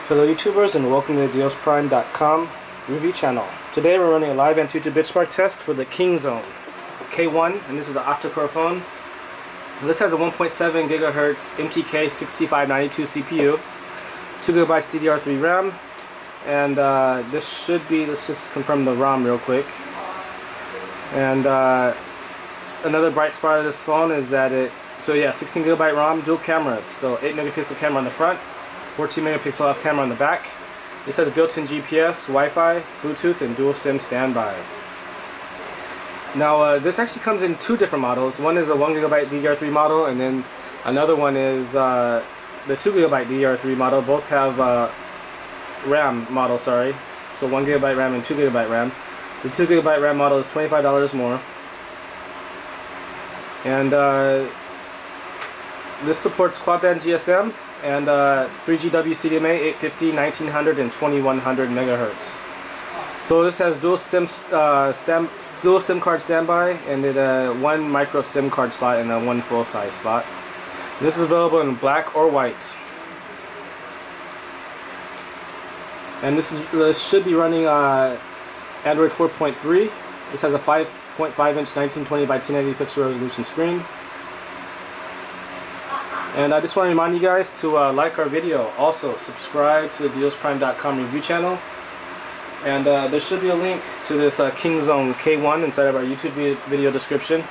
Hello YouTubers, and welcome to the DealsPrime.com review channel. Today we're running a live Antutu benchmark test for the KINGZONE K1, and this is the octa-core phone. Now, this has a 1.7 GHz MT6592 CPU, 2GB DDR3 RAM, and this should be, let's just confirm the ROM real quick. And another bright spot of this phone is that 16GB ROM, dual cameras, so 8 megapixel camera on the front, 14 megapixel camera on the back. This has built-in GPS, Wi-Fi, Bluetooth, and dual SIM standby. Now this actually comes in two different models. One is a 1GB DDR3 model, and then another one is the 2GB DDR3 model. Both have RAM model, sorry. So 1GB RAM and 2GB RAM. The 2GB RAM model is $25 more. And this supports quad-band GSM and 3GW CDMA, 850, 1900, and 2100 megahertz. So this has dual SIM card standby, and one micro SIM card slot and one full-size slot. This is available in black or white. And this should be running Android 4.3. This has a 5.5-inch 1920 by 1080 pixel resolution screen. And I just want to remind you guys to like our video. Also, subscribe to the DealsPrime.com review channel. And there should be a link to this KINGZONE K1 inside of our YouTube video description.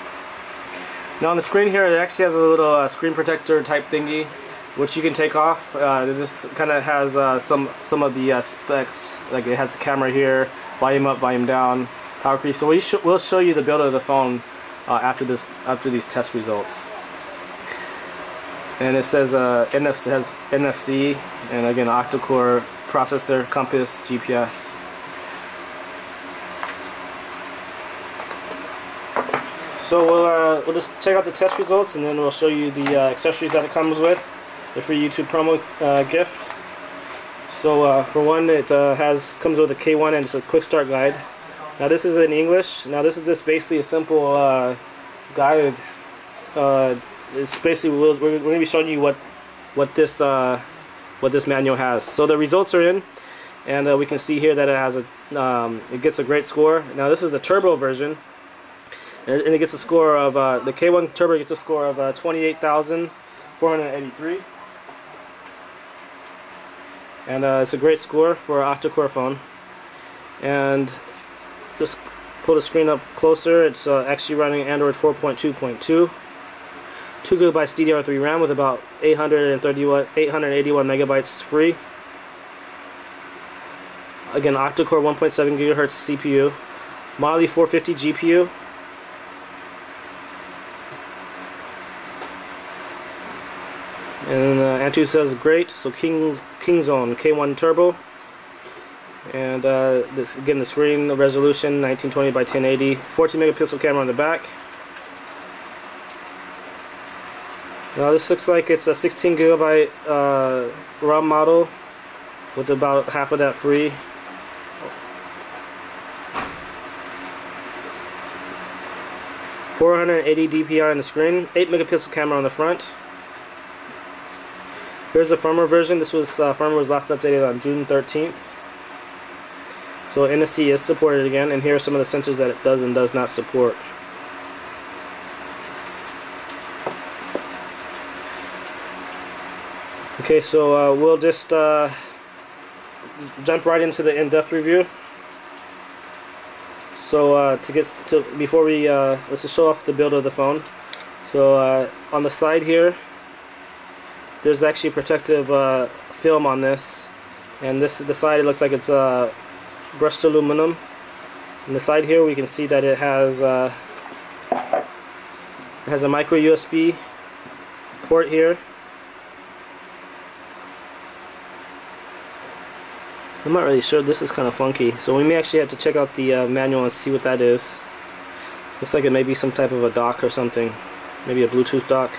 Now on the screen here, it actually has a little screen protector type thingy, which you can take off. It just kind of has some of the specs, like it has a camera here, volume up, volume down, power crease. So we'll show you the build of the phone after these test results. And it says NFC, and again octa-core processor, compass, GPS. So we'll just check out the test results, and then we'll show you the accessories that it comes with, the free YouTube promo gift. So for one, it comes with a K1 and it's a quick start guide. Now this is in English. Now this is just basically a simple guide. It's basically we're going to be showing you what this manual has. So the results are in, and we can see here that it has it gets a great score. Now this is the turbo version, and it gets a score of the K1 Turbo gets a score of 28,483, and it's a great score for an octa-core phone. And just pull the screen up closer. It's actually running Android 4.2.2. 2GB DDR3 RAM with about 881 megabytes free. Again, octa-core 1.7 GHz CPU. Mali 450 GPU. And Antutu says great. So KINGZONE K1 Turbo. And this again, the screen resolution 1920 by 1080. 14 megapixel camera on the back. Now this looks like it's a 16GB ROM model with about half of that free. .480 DPI on the screen, 8 megapixel camera on the front. Here's the firmware version. This was firmware was last updated on June 13th. So NFC is supported again, and here are some of the sensors that it does and does not support. Okay, so we'll just jump right into the in-depth review. So before we let's just show off the build of the phone. So on the side here, there's actually protective film on this, and the side, it looks like it's brushed aluminum. On the side here, we can see that it has a micro USB port here. I'm not really sure. This is kind of funky, so we may actually have to check out the manual and see what that is. Looks like it may be some type of a dock or something, maybe a Bluetooth dock.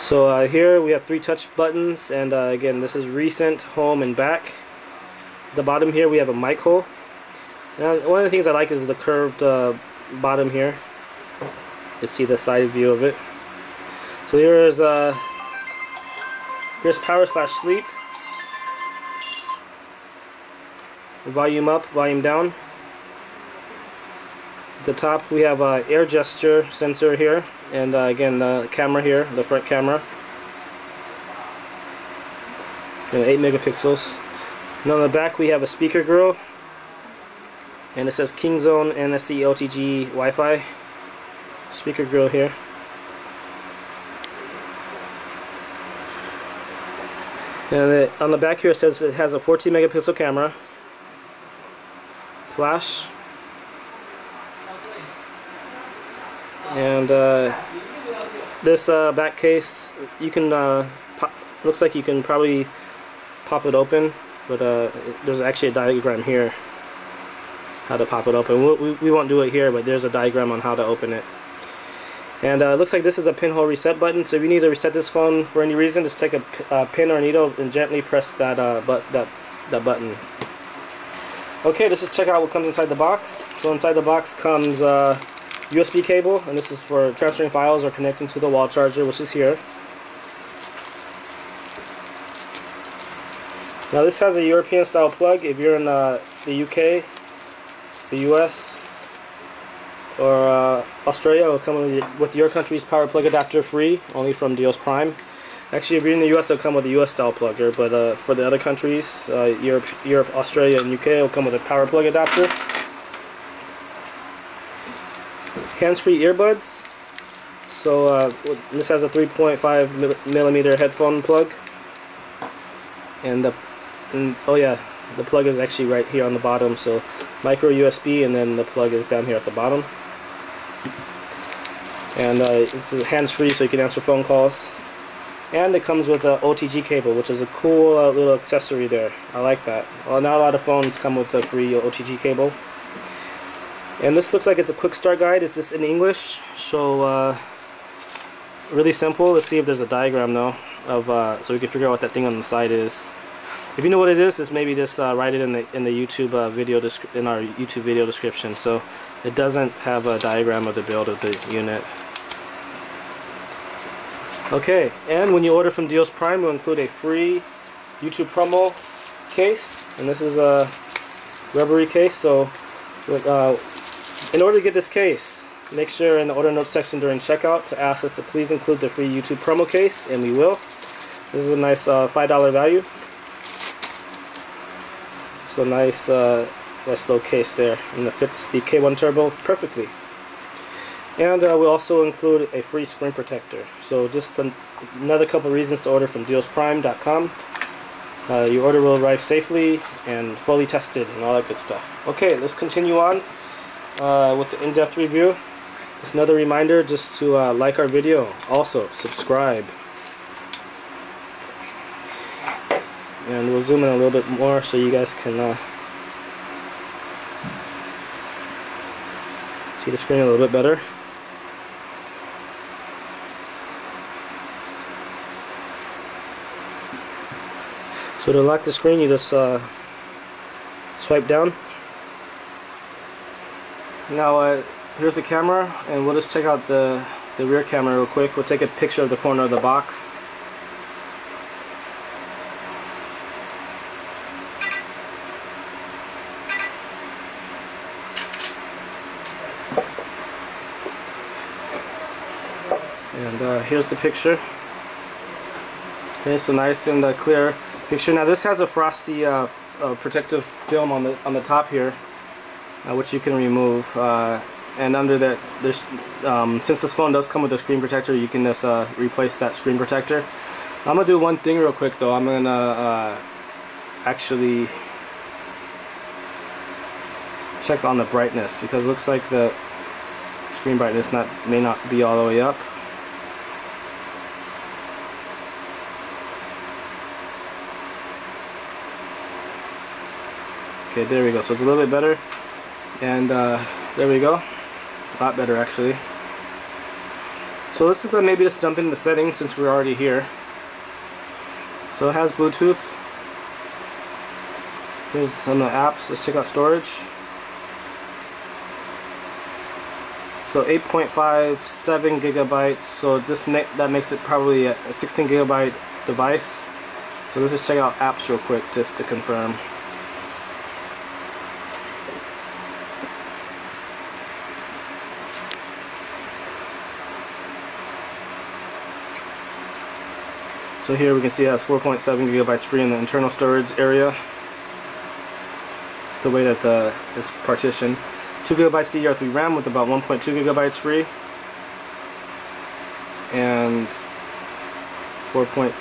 So here we have 3 touch buttons, and again, this is recent, home, and back. At the bottom here we have a mic hole. Now one of the things I like is the curved bottom here. You see the side view of it. So here's power/sleep. volume up, volume down. At the top we have a air gesture sensor here, and again the camera here, the front camera, and 8 megapixels. And on the back we have a speaker grill, and it says KINGZONE NSC LTG Wi-Fi speaker grill here. And on the back here it says it has a 14 megapixel camera, flash, and this back case, you can looks like you can probably pop it open, but there's actually a diagram here how to pop it open. We won't do it here, but there's a diagram on how to open it. And it looks like this is a pinhole reset button, so if you need to reset this phone for any reason, just take a pin or a needle and gently press that that button. Okay, let's just check out what comes inside the box. So inside the box comes USB cable, and this is for transferring files or connecting to the wall charger, which is here. Now this has a European style plug. If you're in the UK, the US, or Australia, it will come with your country's power plug adapter free, only from Dios Prime. Actually, if you're in the US, it'll come with a US style plugger, but for the other countries, Europe, Australia, and UK, it'll come with a power plug adapter. Hands-free earbuds. So this has a 3.5 millimeter headphone plug, and oh yeah, the plug is actually right here on the bottom. So micro USB, and then the plug is down here at the bottom. And it's hands-free, so you can answer phone calls. And it comes with an OTG cable, which is a cool little accessory there. I like that. Well, not a lot of phones come with a free OTG cable. And this looks like it's a quick start guide. It's just in English, so really simple. Let's see if there's a diagram though, of so we can figure out what that thing on the side is. If you know what it is, just maybe just write it in the YouTube video in our YouTube video description. So it doesn't have a diagram of the build of the unit. Okay, and when you order from Dios Prime, we'll include a free YouTube promo case, and this is a rubbery case. So in order to get this case, make sure in the order notes section during checkout to ask us to please include the free YouTube promo case, and we will. This is a nice $5 value. So nice little case there, and it fits the K1 Turbo perfectly. And we also include a free screen protector. So just another couple reasons to order from diosprime.com. Your order will arrive safely and fully tested and all that good stuff. Okay, let's continue on with the in-depth review. Just another reminder just to like our video. Also, subscribe. And we'll zoom in a little bit more so you guys can see the screen a little bit better. So to lock the screen, you just swipe down. Now here's the camera, and we'll just check out the rear camera real quick. We'll take a picture of the corner of the box. And here's the picture. Okay, so nice and clear picture. Now this has a frosty protective film on the top here, which you can remove. And under that, there's since this phone does come with a screen protector, you can just replace that screen protector. I'm gonna do one thing real quick though. I'm gonna actually check on the brightness, because it looks like the screen brightness may not be all the way up. Okay, there we go. So it's a little bit better, and there we go. A lot better actually. So this is maybe just jump into the settings since we're already here. So it has Bluetooth. Here's some of the apps. Let's check out storage. So 8.57 gigabytes. So that makes it probably a 16 gigabyte device. So let's just check out apps real quick just to confirm. So here we can see it has 4.7 gigabytes free in the internal storage area. It's the way that it's partitioned. 2 gigabytes DDR3 RAM with about 1.2 gigabytes free, and 4.7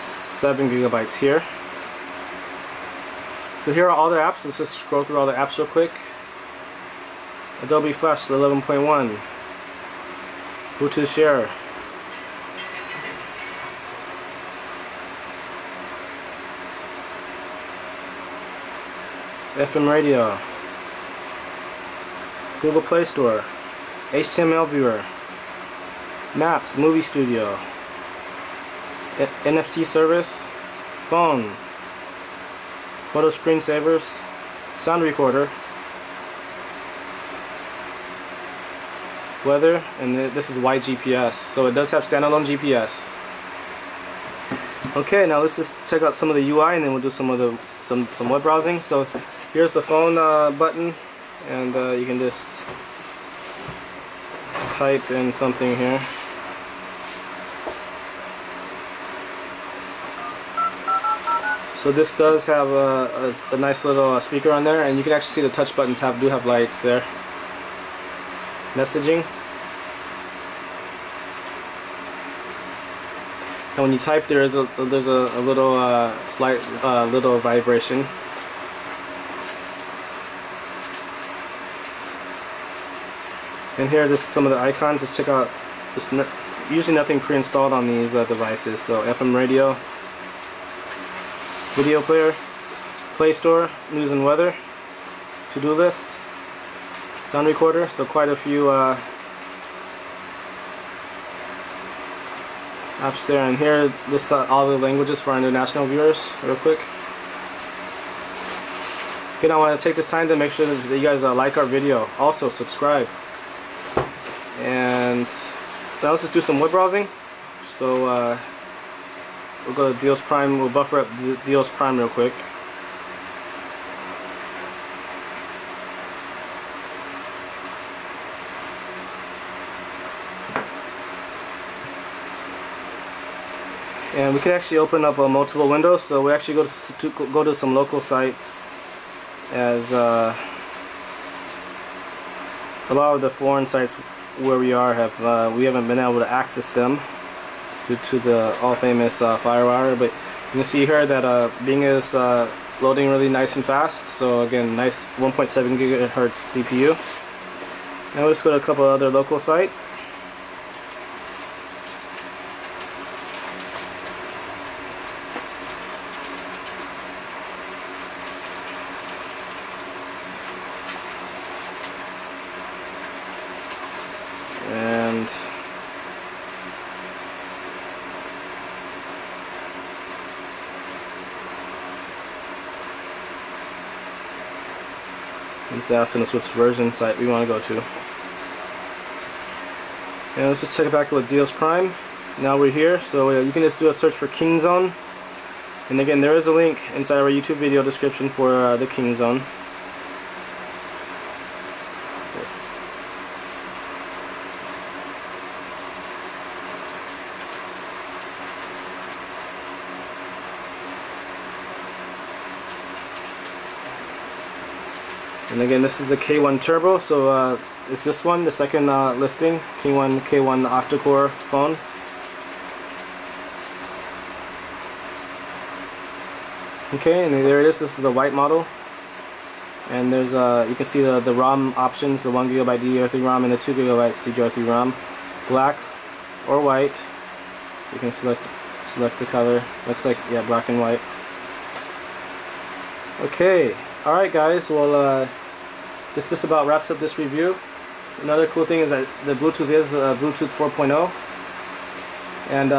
gigabytes here. So here are all the apps. Let's just scroll through all the apps real quick. Adobe Flash 11.1, Bluetooth Share, FM Radio, Google Play Store, HTML Viewer, Maps, Movie Studio, NFC service, phone, photo screensavers, sound recorder, weather, and this is YGPS, so it does have standalone GPS. Okay, now let's just check out some of the UI, and then we'll do some of the some web browsing. So here's the phone button, and you can just type in something here. So this does have a nice little speaker on there, and you can actually see the touch buttons do have lights there. Messaging. And when you type, there's a little slight little vibration. And here, this is some of the icons. Let's check out. Usually nothing pre-installed on these devices. So FM radio, video player, Play Store, news and weather, to-do list, sound recorder. So quite a few apps there. And here lists all the languages for our international viewers real quick. Again, I want to take this time to make sure that you guys like our video. Also subscribe. And now let's just do some web browsing. So we'll go to Deals Prime. We'll buffer up Deals Prime real quick. And we can actually open up multiple windows. So we actually go to some local sites, as a lot of the foreign sites where we haven't been able to access them due to the all-famous FireWire. But you can see here that Bing is loading really nice and fast. So again, nice 1.7 gigahertz CPU. Now let's go to a couple other local sites. And it's asking us which version site we want to go to. And let's just check it back with Deals Prime. Now we're here, so you can just do a search for KINGZONE. And again, there is a link inside our YouTube video description for the KINGZONE. And again, this is the K1 Turbo, so it's this one, the second listing, K1 Octa-core phone. Okay, and there it is. This is the white model, and there's you can see the ROM options, the 1 GB DDR3 ROM and the 2 GB DDR3 ROM, black or white. You can select the color. Looks like, yeah, black and white. Okay, all right, guys. Well, this just about wraps up this review. Another cool thing is that the Bluetooth is Bluetooth 4.0, and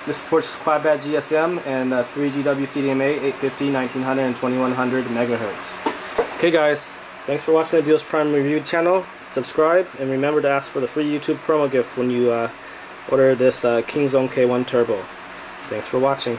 this supports quad-band GSM and 3GW CDMA 850, 1900, and 2100 megahertz. Okay, guys, thanks for watching the Deals Prime review channel. Subscribe, and remember to ask for the free YouTube promo gift when you order this KINGZONE K1 Turbo. Thanks for watching.